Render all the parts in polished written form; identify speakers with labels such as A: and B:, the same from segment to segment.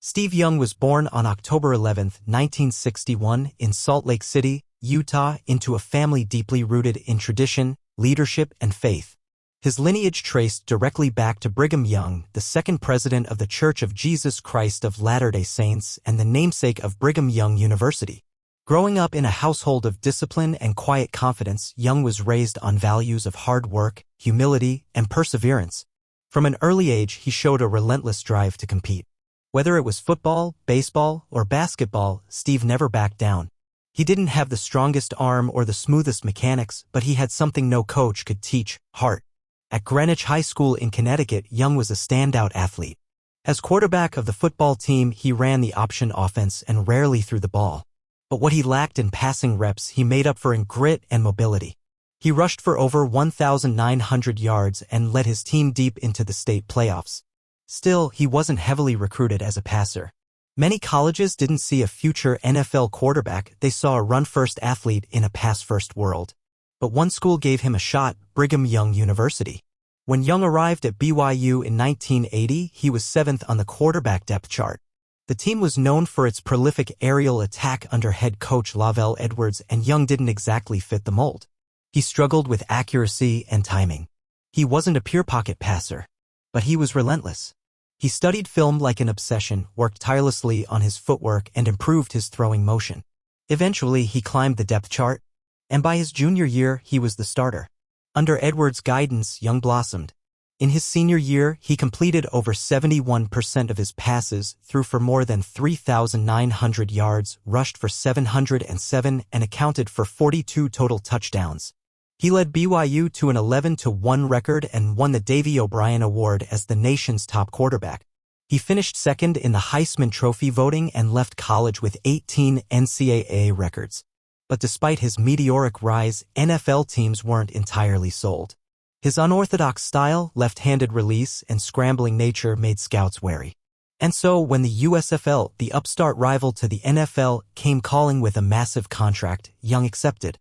A: Steve Young was born on October 11, 1961, in Salt Lake City, Utah, into a family deeply rooted in tradition, leadership, and faith. His lineage traced directly back to Brigham Young, the second president of the Church of Jesus Christ of Latter-day Saints and the namesake of Brigham Young University. Growing up in a household of discipline and quiet confidence, Young was raised on values of hard work, humility, and perseverance. From an early age, he showed a relentless drive to compete. Whether it was football, baseball, or basketball, Steve never backed down. He didn't have the strongest arm or the smoothest mechanics, but he had something no coach could teach: heart. At Greenwich High School in Connecticut, Young was a standout athlete. As quarterback of the football team, he ran the option offense and rarely threw the ball. But what he lacked in passing reps, he made up for in grit and mobility. He rushed for over 1,900 yards and led his team deep into the state playoffs. Still, he wasn't heavily recruited as a passer. Many colleges didn't see a future NFL quarterback, they saw a run-first athlete in a pass-first world. But one school gave him a shot: Brigham Young University. When Young arrived at BYU in 1980, he was 7th on the quarterback depth chart. The team was known for its prolific aerial attack under head coach Lavelle Edwards, and Young didn't exactly fit the mold. He struggled with accuracy and timing. He wasn't a pure pocket passer, but he was relentless. He studied film like an obsession, worked tirelessly on his footwork, and improved his throwing motion. Eventually, he climbed the depth chart, and by his junior year, he was the starter. Under Edwards' guidance, Young blossomed. In his senior year, he completed over 71% of his passes, threw for more than 3,900 yards, rushed for 707, and accounted for 42 total touchdowns. He led BYU to an 11-1 record and won the Davey O'Brien Award as the nation's top quarterback. He finished second in the Heisman Trophy voting and left college with 18 NCAA records. But despite his meteoric rise, NFL teams weren't entirely sold. His unorthodox style, left-handed release, and scrambling nature made scouts wary. And so when the USFL, the upstart rival to the NFL, came calling with a massive contract, Young accepted.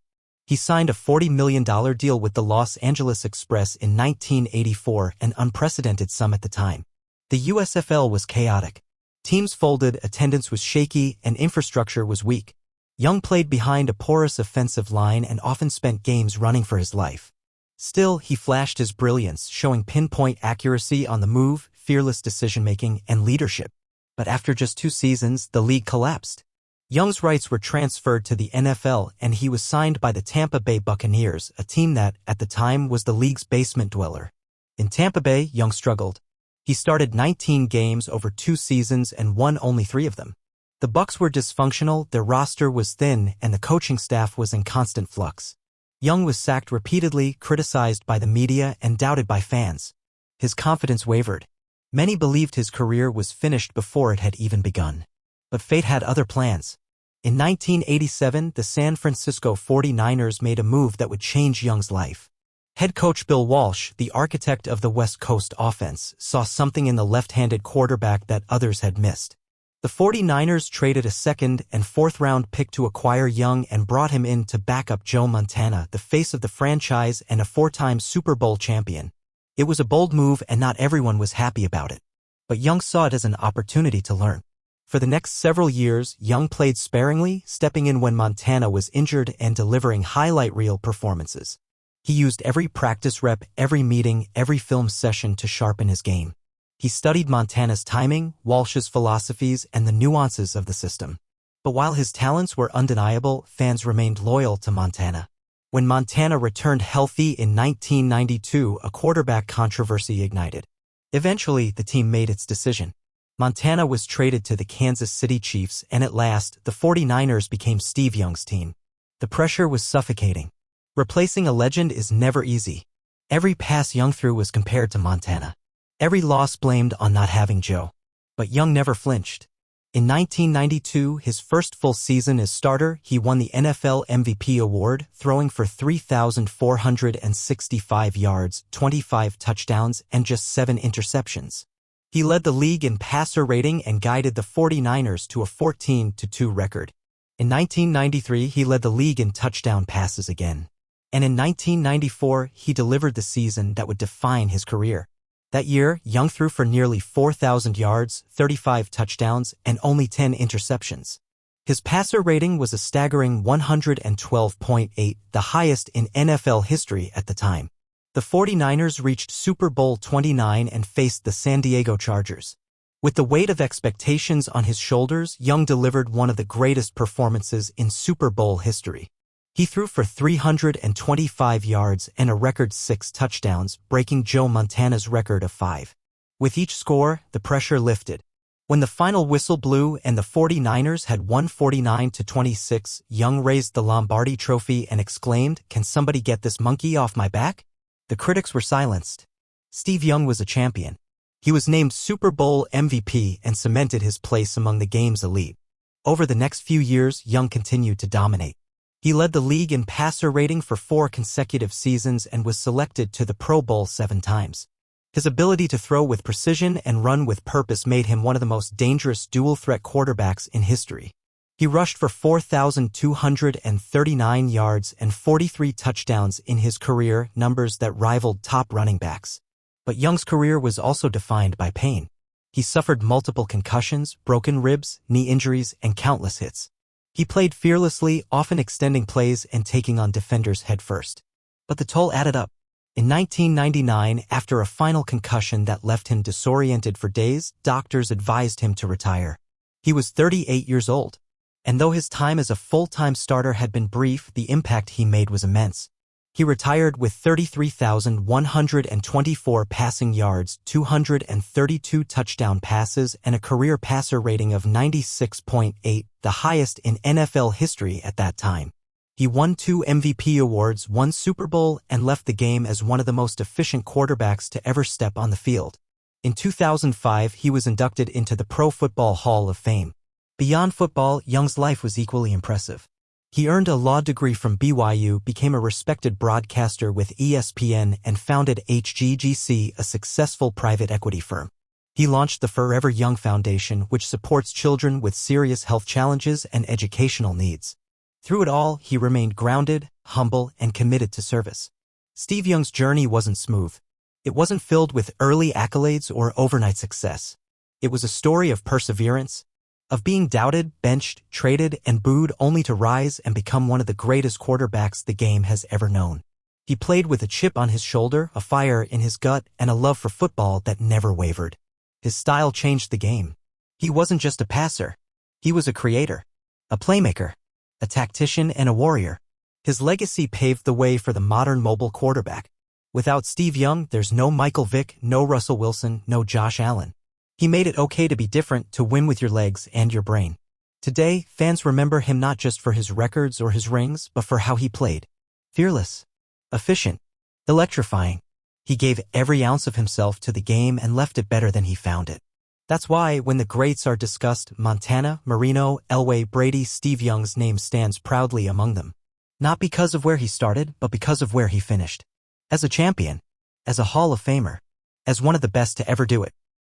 A: He signed a $40 million deal with the Los Angeles Express in 1984, an unprecedented sum at the time. The USFL was chaotic. Teams folded, attendance was shaky, and infrastructure was weak. Young played behind a porous offensive line and often spent games running for his life. Still, he flashed his brilliance, showing pinpoint accuracy on the move, fearless decision-making, and leadership. But after just 2 seasons, the league collapsed. Young's rights were transferred to the NFL, and he was signed by the Tampa Bay Buccaneers, a team that, at the time, was the league's basement dweller. In Tampa Bay, Young struggled. He started 19 games over 2 seasons and won only 3 of them. The Bucs were dysfunctional, their roster was thin, and the coaching staff was in constant flux. Young was sacked repeatedly, criticized by the media, and doubted by fans. His confidence wavered. Many believed his career was finished before it had even begun. But fate had other plans. In 1987, the San Francisco 49ers made a move that would change Young's life. Head coach Bill Walsh, the architect of the West Coast offense, saw something in the left-handed quarterback that others had missed. The 49ers traded a 2nd and 4th-round pick to acquire Young and brought him in to back up Joe Montana, the face of the franchise and a 4-time Super Bowl champion. It was a bold move and not everyone was happy about it. But Young saw it as an opportunity to learn. For the next several years, Young played sparingly, stepping in when Montana was injured and delivering highlight reel performances. He used every practice rep, every meeting, every film session to sharpen his game. He studied Montana's timing, Walsh's philosophies, and the nuances of the system. But while his talents were undeniable, fans remained loyal to Montana. When Montana returned healthy in 1992, a quarterback controversy ignited. Eventually, the team made its decision. Montana was traded to the Kansas City Chiefs, and at last, the 49ers became Steve Young's team. The pressure was suffocating. Replacing a legend is never easy. Every pass Young threw was compared to Montana. Every loss blamed on not having Joe. But Young never flinched. In 1992, his first full season as starter, he won the NFL MVP award, throwing for 3,465 yards, 25 touchdowns, and just 7 interceptions. He led the league in passer rating and guided the 49ers to a 14-2 record. In 1993, he led the league in touchdown passes again. And in 1994, he delivered the season that would define his career. That year, Young threw for nearly 4,000 yards, 35 touchdowns, and only 10 interceptions. His passer rating was a staggering 112.8, the highest in NFL history at the time. The 49ers reached Super Bowl 29 and faced the San Diego Chargers. With the weight of expectations on his shoulders, Young delivered one of the greatest performances in Super Bowl history. He threw for 325 yards and a record 6 touchdowns, breaking Joe Montana's record of 5. With each score, the pressure lifted. When the final whistle blew and the 49ers had won 49-26, Young raised the Lombardi Trophy and exclaimed, "Can somebody get this monkey off my back?" The critics were silenced. Steve Young was a champion. He was named Super Bowl MVP and cemented his place among the game's elite. Over the next few years, Young continued to dominate. He led the league in passer rating for 4 consecutive seasons and was selected to the Pro Bowl 7 times. His ability to throw with precision and run with purpose made him one of the most dangerous dual-threat quarterbacks in history. He rushed for 4,239 yards and 43 touchdowns in his career, numbers that rivaled top running backs. But Young's career was also defined by pain. He suffered multiple concussions, broken ribs, knee injuries, and countless hits. He played fearlessly, often extending plays and taking on defenders headfirst. But the toll added up. In 1999, after a final concussion that left him disoriented for days, doctors advised him to retire. He was 38 years old. And though his time as a full-time starter had been brief, the impact he made was immense. He retired with 33,124 passing yards, 232 touchdown passes, and a career passer rating of 96.8, the highest in NFL history at that time. He won 2 MVP awards, 1 Super Bowl, and left the game as one of the most efficient quarterbacks to ever step on the field. In 2005, he was inducted into the Pro Football Hall of Fame. Beyond football, Young's life was equally impressive. He earned a law degree from BYU, became a respected broadcaster with ESPN, and founded HGGC, a successful private equity firm. He launched the Forever Young Foundation, which supports children with serious health challenges and educational needs. Through it all, he remained grounded, humble, and committed to service. Steve Young's journey wasn't smooth. It wasn't filled with early accolades or overnight success. It was a story of perseverance, of being doubted, benched, traded, and booed only to rise and become one of the greatest quarterbacks the game has ever known. He played with a chip on his shoulder, a fire in his gut, and a love for football that never wavered. His style changed the game. He wasn't just a passer. He was a creator, a playmaker, a tactician, and a warrior. His legacy paved the way for the modern mobile quarterback. Without Steve Young, there's no Michael Vick, no Russell Wilson, no Josh Allen. He made it okay to be different, to win with your legs and your brain. Today, fans remember him not just for his records or his rings, but for how he played. Fearless, efficient, electrifying. He gave every ounce of himself to the game and left it better than he found it. That's why, when the greats are discussed, Montana, Marino, Elway, Brady, Steve Young's name stands proudly among them. Not because of where he started, but because of where he finished. As a champion, as a Hall of Famer, as one of the best to ever do it.